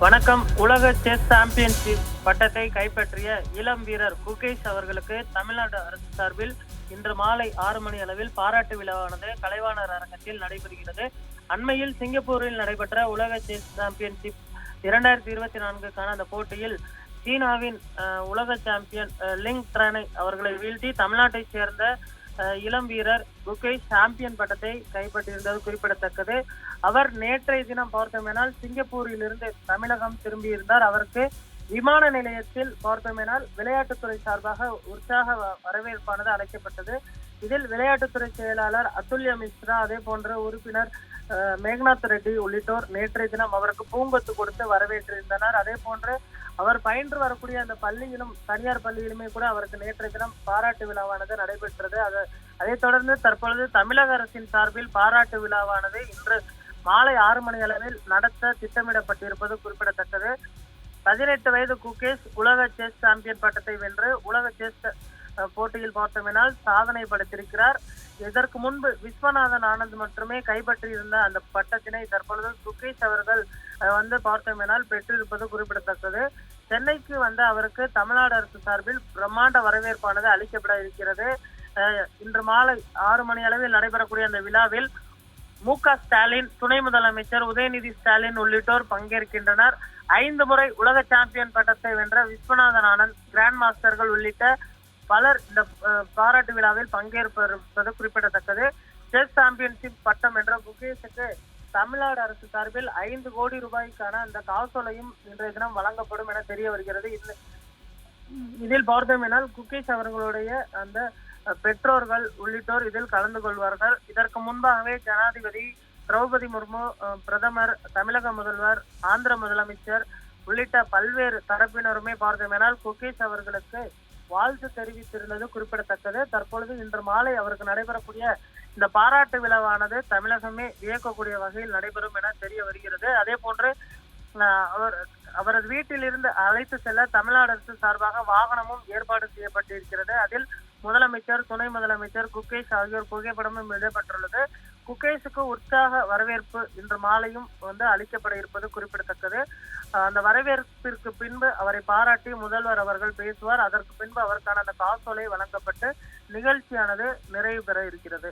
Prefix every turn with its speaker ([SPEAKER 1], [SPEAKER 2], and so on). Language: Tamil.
[SPEAKER 1] வணக்கம். உலக செஸ் சாம்பியன்ஷிப் பட்டத்தை கைப்பற்றிய இளம் வீரர் குகேஷ் அவர்களுக்கு தமிழ்நாடு அரசு சார்பில் இன்று மாலை 6 மணி அளவில் பாராட்டு விழாவானது கலைவாணர் அரங்கத்தில் நடைபெறுகிறது. அண்மையில் சிங்கப்பூரில் நடைபெற்ற உலக செஸ் சாம்பியன்ஷிப் 2024க்கான அந்த போட்டியில் சீனாவின் உலக சாம்பியன் லிங் ட்ரானை அவர்களை வீழ்த்தி தமிழ்நாட்டைச் சேர்ந்த இளம் வீரர் குகேஷ் சாம்பியன் பட்டத்தை கைப்பற்றியிருந்தது குறிப்பிடத்தக்கது. அவர் நேற்றைய தினம் பார்த்தோமேனால் சிங்கப்பூரில் இருந்து தமிழகம் திரும்பியிருந்தார். அவருக்கு விமான நிலையத்தில் பார்த்தோமேனால் விளையாட்டுத்துறை சார்பாக உற்சாக வரவேற்பானது அழைக்கப்பட்டது. இதில் விளையாட்டுத்துறை செயலாளர் அதுல்யா மிஸ்ரா, அதே போன்ற உறுப்பினர் மேக்நாத் ரெட்டி உள்ளிட்டோர் நேற்றைய தினம் அவருக்கு பூங்கொத்து கொடுத்து வரவேற்றிருந்தனர். அதே போன்று அவர் பயின்று வரக்கூடிய அந்த பள்ளியிலும், தனியார் பள்ளியிலுமே கூட அவருக்கு நேற்றைய தினம் பாராட்டு விழாவானது நடைபெற்றது. அதைத் தொடர்ந்து தற்பொழுது தமிழக அரசின் சார்பில் பாராட்டு விழாவானது இன்று மாலை 6 மணி அளவில் நடத்த திட்டமிடப்பட்டிருப்பது குறிப்பிடத்தக்கது. 18 வயது குகேஷ் உலக செஸ் சாம்பியன் பட்டத்தை வென்று உலக செஸ் போட்டியில் பார்த்தோமெனால் சாதனை படைத்திருக்கிறார். இதற்கு முன்பு விஸ்வநாதன் ஆனந்த் மட்டுமே கைப்பற்றியிருந்த அந்த பட்டத்தினை தற்பொழுது குகேஷ் அவர்கள் பார்த்தோமெனால் பெற்றிருப்பது குறிப்பிடத்தக்கது. சென்னைக்கு வந்த அவருக்கு தமிழ்நாடு அரசு சார்பில் பிரம்மாண்ட வரவேற்பானது அளிக்கப்பட இருக்கிறது. இன்று மாலை 6 மணி அளவில் நடைபெறக்கூடிய அந்த விழாவில் மு.க. ஸ்டாலின், துணை முதலமைச்சர் உதயநிதி ஸ்டாலின் உள்ளிட்டோர் பங்கேற்கின்றனர். 5 முறை உலக சாம்பியன் பட்டத்தை வென்ற விஸ்வநாதன் ஆனந்த், கிராண்ட் மாஸ்டர்கள் உள்ளிட்ட பலர் இந்த பாராட்டு விழாவில் பங்கேற்பது குறிப்பிடத்தக்கது. செஸ் சாம்பியன்ஷிப் பட்டம் என்ற குகேஷுக்கு தமிழ்நாடு அரசு சார்பில் 5 கோடி ரூபாய்க்கான அந்த காசோலையும் இன்றைய தினம் வழங்கப்படும் என தெரிய வருகிறது. இதில் பார்த்தோமெனால் குகேஷ் அவர்களுடைய அந்த பெற்றோர்கள் உள்ளிட்டோர் இதில் கலந்து கொள்வார்கள். இதற்கு முன்பாகவே ஜனாதிபதி திரௌபதி முர்மு, பிரதமர், தமிழக முதல்வர், ஆந்திர முதலமைச்சர் உள்ளிட்ட பல்வேறு தரப்பினருமே பார்த்தோமெனால் குகேஷ் அவர்களுக்கு வாழ்த்து தெரிவித்திருந்தது குறிப்பிடத்தக்கது. தற்பொழுது இன்று மாலை அவருக்கு நடைபெறக்கூடிய இந்த பாராட்டு விழாவானது தமிழகமே வியக்கக்கூடிய வகையில் நடைபெறும் என தெரிய வருகிறது. அதே போன்று அவரது வீட்டிலிருந்து அழைத்து செல்ல தமிழ்நாடு அரசு சார்பாக வாகனமும் ஏற்பாடு செய்யப்பட்டிருக்கிறது. அதில் முதலமைச்சர், துணை முதலமைச்சர், குகேஷ் ஆகியோர் புகைப்படமும் இடம்பெற்றுள்ளது. குகேஷுக்கு உற்சாக வரவேற்பு இன்று மாலையும் அளிக்கப்பட இருப்பது குறிப்பிடத்தக்கது. அந்த வரவேற்பிற்கு பின்பு அவரை பாராட்டி முதல்வர் அவர்கள் பேசுவார். அதற்கு பின்பு அவருக்கான அந்த காசோலை வழங்கப்பட்டு நிகழ்ச்சியானது நிறைவு பெற இருக்கிறது.